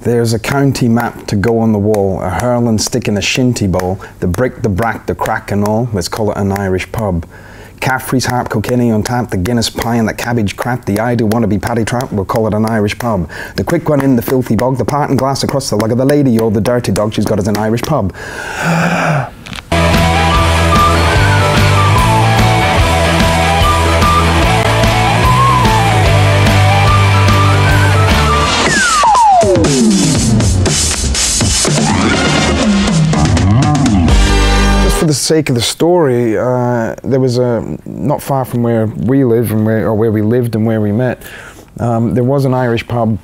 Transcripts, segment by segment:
There's a county map to go on the wall, a hurling stick in a shinty bowl, the brick, the brack, the crack and all, let's call it an Irish pub. Caffrey's harp, cocaine on tap, the Guinness pie and the cabbage crap, the I do wanna be paddy trap, we'll call it an Irish pub. The quick one in the filthy bog, the parting glass across the lug of the lady, or the dirty dog she's got as an Irish pub. For the sake of the story, there was not far from where we live and where we lived and where we met, there was an Irish pub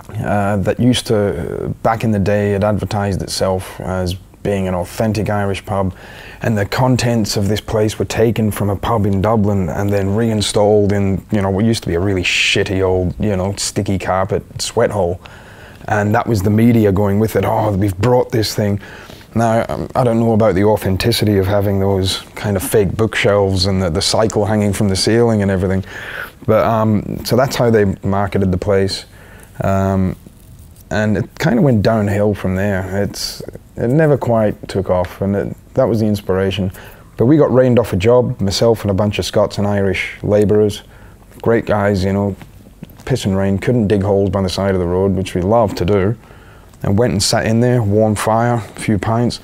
that used to, back in the day, it advertised itself as being an authentic Irish pub, and the contents of this place were taken from a pub in Dublin and then reinstalled in, you know, what used to be a really shitty old, you know, sticky carpet sweat hole, and that was the media going with it. Oh, we've brought this thing. Now, I don't know about the authenticity of having those kind of fake bookshelves and the cycle hanging from the ceiling and everything, but so that's how they marketed the place, and it kind of went downhill from there. It never quite took off, and that was the inspiration. But we got rained off a job, myself and a bunch of Scots and Irish labourers, great guys, you know, piss and rain, couldn't dig holes by the side of the road, which we love to do. And went and sat in there, warm fire, a few pints.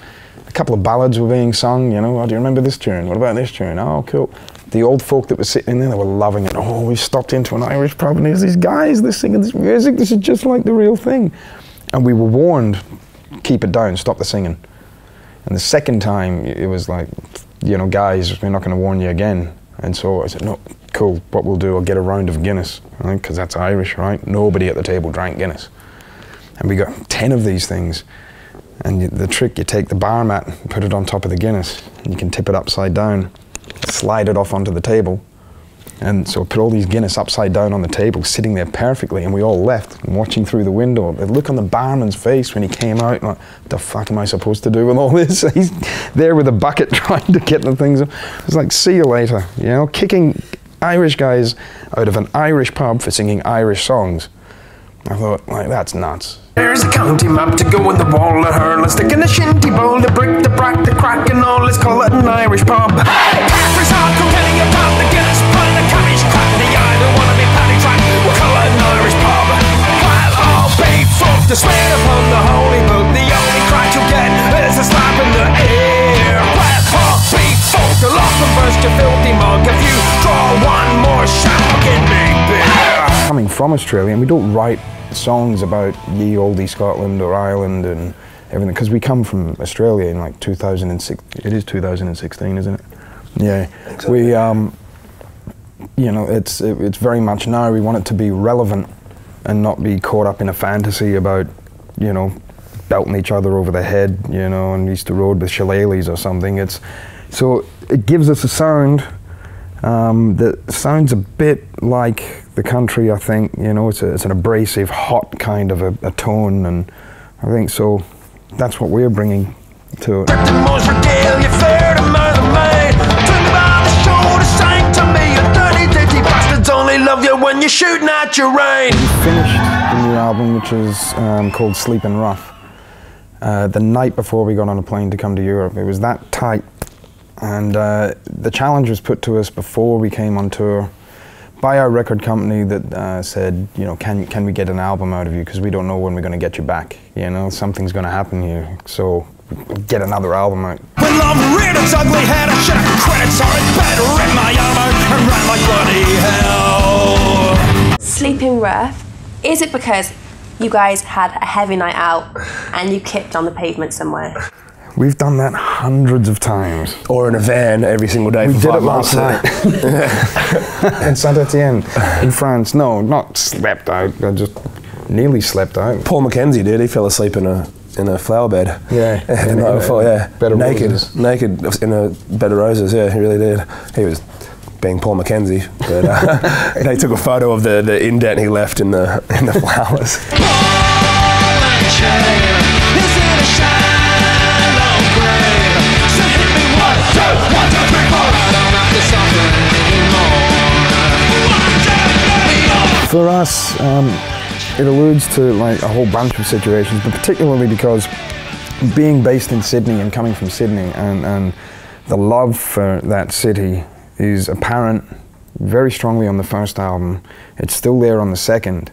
A couple of ballads were being sung, you know, oh, do you remember this tune? What about this tune? Oh, cool. The old folk that were sitting in there, they were loving it. Oh, we stopped into an Irish pub and there's these guys, they're singing this music, this is just like the real thing. And we were warned, keep it down, stop the singing. And the second time, it was like, you know, guys, we're not going to warn you again. And so I said, no, cool, what we'll do, I'll get a round of Guinness, right? Because that's Irish, right? Nobody at the table drank Guinness. And we got 10 of these things. And the trick, you take the bar mat, put it on top of the Guinness, and you can tip it upside down, slide it off onto the table. And so I put all these Guinness upside down on the table, sitting there perfectly, and we all left, watching through the window. The look on the barman's face when he came out, like, what the fuck am I supposed to do with all this? He's there with a bucket trying to get the things up. It's like, see you later, you know, kicking Irish guys out of an Irish pub for singing Irish songs. I thought, like, that's nuts. There's a county map to go in the wall, a hurl, a stick in a shinty bowl, the brick, the brack, the crack and all, let's call it an Irish pub. Hey! Caffrey's hard, cocaine, your pub, the Guinness pint, the cabbage crap, the I don't wanna be paddy track, we'll call it an Irish pub. While all be fucked, the swear upon the holy book, the only crack you'll get is a slap in the ear. While all be fucked, the lost and burst your filthy mug, if you draw one more shot, I'll get me beer. Coming from Australia, and we don't write songs about ye olde Scotland or Ireland and everything, because we come from Australia in like 2006. It is 2016, isn't it? Yeah. Exactly. We, you know, it's very much now we want it to be relevant and not be caught up in a fantasy about, you know, belting each other over the head, you know, on Easter Road with shillelaghs or something. So it gives us a sound that sounds a bit like the country, I think, you know, it's an abrasive, hot kind of a tone, and I think so that's what we're bringing to it. Only love you when you're shooting at your rain. We finished the new album, which is called Sleepin' Rough, the night before we got on a plane to come to Europe. It was that tight, and the challenge was put to us before we came on tour by our record company that said, you know, can we get an album out of you, because we don't know when we're going to get you back, you know, something's going to happen here, so get another album out. When love reared its ugly head, I should have credits on it, better rip my arm out and ran like bloody hell. Sleeping Rough, is it because you guys had a heavy night out and you kicked on the pavement somewhere? We've done that hundreds of times. Or in a van every single day for 5 months. We did it last night in Saint-Étienne, in France. No, not slept out, I just nearly slept out. Paul McKenzie did, he fell asleep in a flower bed. Yeah. The night before, yeah. Bed of roses. Naked in a bed of roses, yeah, he really did. He was being Paul McKenzie, but they took a photo of the indent he left in the flowers. For us, it alludes to like a whole bunch of situations, but particularly because being based in Sydney and coming from Sydney, and the love for that city is apparent very strongly on the first album. It's still there on the second,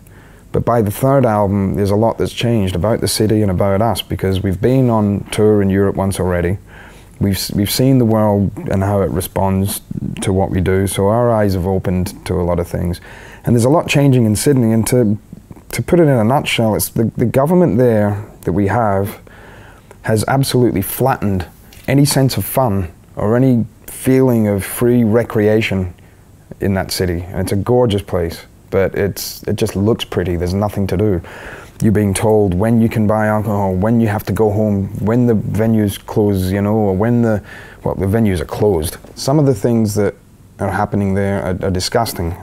but by the third album there's a lot that's changed about the city and about us, because we've been on tour in Europe once already. We've seen the world and how it responds to what we do, so our eyes have opened to a lot of things. And there's a lot changing in Sydney, and to put it in a nutshell, it's the government there that we have has absolutely flattened any sense of fun or any feeling of free recreation in that city. And it's a gorgeous place, but it just looks pretty. There's nothing to do. You're being told when you can buy alcohol, when you have to go home, when the venues close, you know, or when the venues are closed. Some of the things that are happening there are disgusting.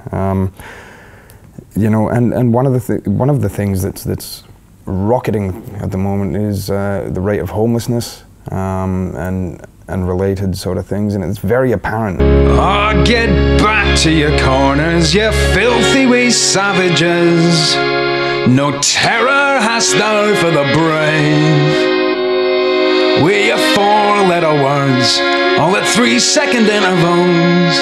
You know, and one of the things that's rocketing at the moment is the rate of homelessness and related sort of things, and it's very apparent. Oh, get back to your corners, you filthy wee savages. No terror hast thou for the brave. With your 4-letter words, all at 3-second intervals.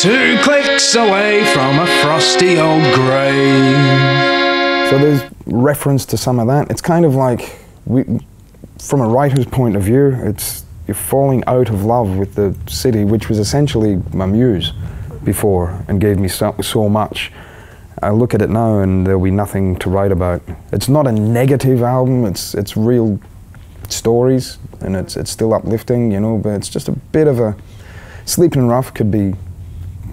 2 clicks away from a frosty old grave. So there's reference to some of that. It's kind of like, from a writer's point of view, you're falling out of love with the city, which was essentially my muse before and gave me so much. I look at it now and there'll be nothing to write about. It's not a negative album, it's real stories, and it's still uplifting, you know, but it's just a bit of a... Sleeping Rough could be,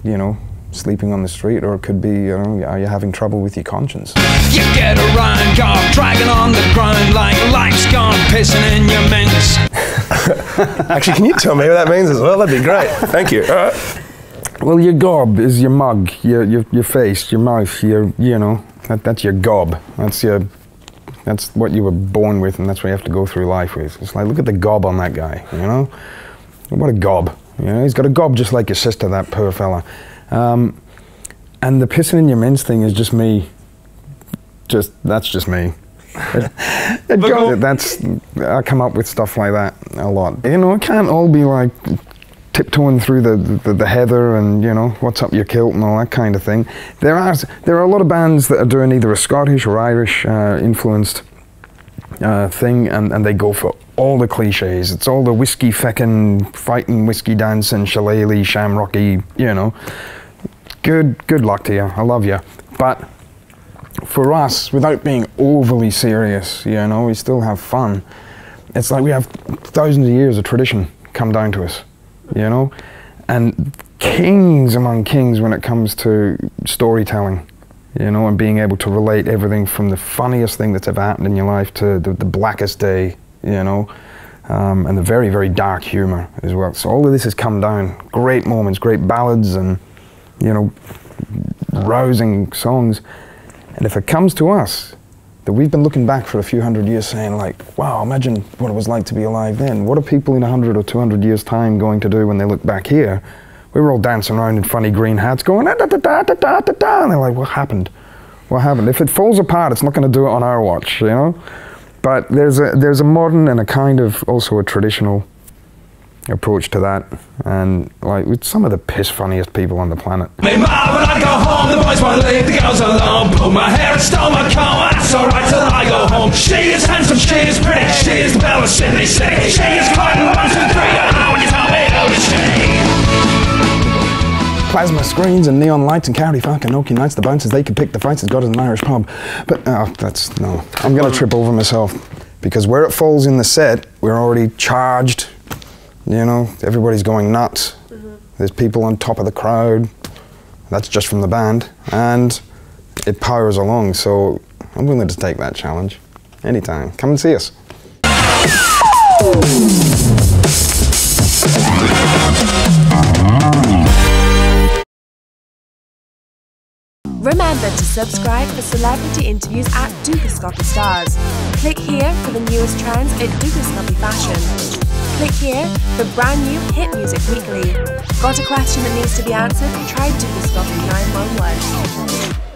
you know, sleeping on the street, or it could be, you know, are you having trouble with your conscience? You get around, God, dragging on the ground like life's gone pissing in your mints. Actually, can you tell me what that means as well? That'd be great. Thank you. Well, your gob is your mug, your face, your mouth, you know, that's your gob. That's what you were born with, and that's what you have to go through life with. It's like, look at the gob on that guy, you know? What a gob. You know, he's got a gob just like your sister, that poor fella. And the pissing in your mints thing is just me. That's just me. I come up with stuff like that a lot. You know, it can't all be like tiptoeing through the heather and, you know, what's up your kilt and all that kind of thing. There are a lot of bands that are doing either a Scottish or Irish influenced thing, and they go for all the cliches. It's all the whiskey feckin', fighting, whiskey dancing, shillelagh, shamrocky, you know. Good luck to you. I love you. But for us, without being overly serious, you know, we still have fun. It's like we have thousands of years of tradition come down to us, you know, and kings among kings when it comes to storytelling, you know, and being able to relate everything from the funniest thing that's ever happened in your life to the blackest day, you know, and the very, very dark humor as well. So all of this has come down. Great moments, great ballads, and, you know, rousing songs. And if it comes to us, that we've been looking back for a few hundred years saying like, wow, imagine what it was like to be alive then. What are people in 100 or 200 years' time going to do when they look back here? We were all dancing around in funny green hats going, da, da, da, da, da, da, da, and they're like, what happened? What happened? If it falls apart, it's not going to do it on our watch, you know? But there's a modern and a kind of also a traditional approach to that, and like with some of the piss funniest people on the planet. Me mom, when I go home, the boys won't leave the girls alone. Pull my hair and stole my comb, that's alright till I go home. She is handsome, she is pretty, she is the belle of Sydney City. She is cotton, 1, 2, 3, and when you tell me who is she? Plasma screens and neon lights and carry funk and Oaky nights, the bouncers, they could pick the fights as God is an Irish pub. But no, I'm gonna trip over myself, because where it falls in the set, we're already charged. You know, everybody's going nuts. There's people on top of the crowd. That's just from the band. And it powers along, so I'm willing to take that challenge. Anytime. Come and see us. Remember to subscribe for celebrity interviews at Dukascopy Stars. Click here for the newest trends in Dukascopy fashion. Click here for brand new Hit Music Weekly. Got a question that needs to be answered? Try Dukascopy 911.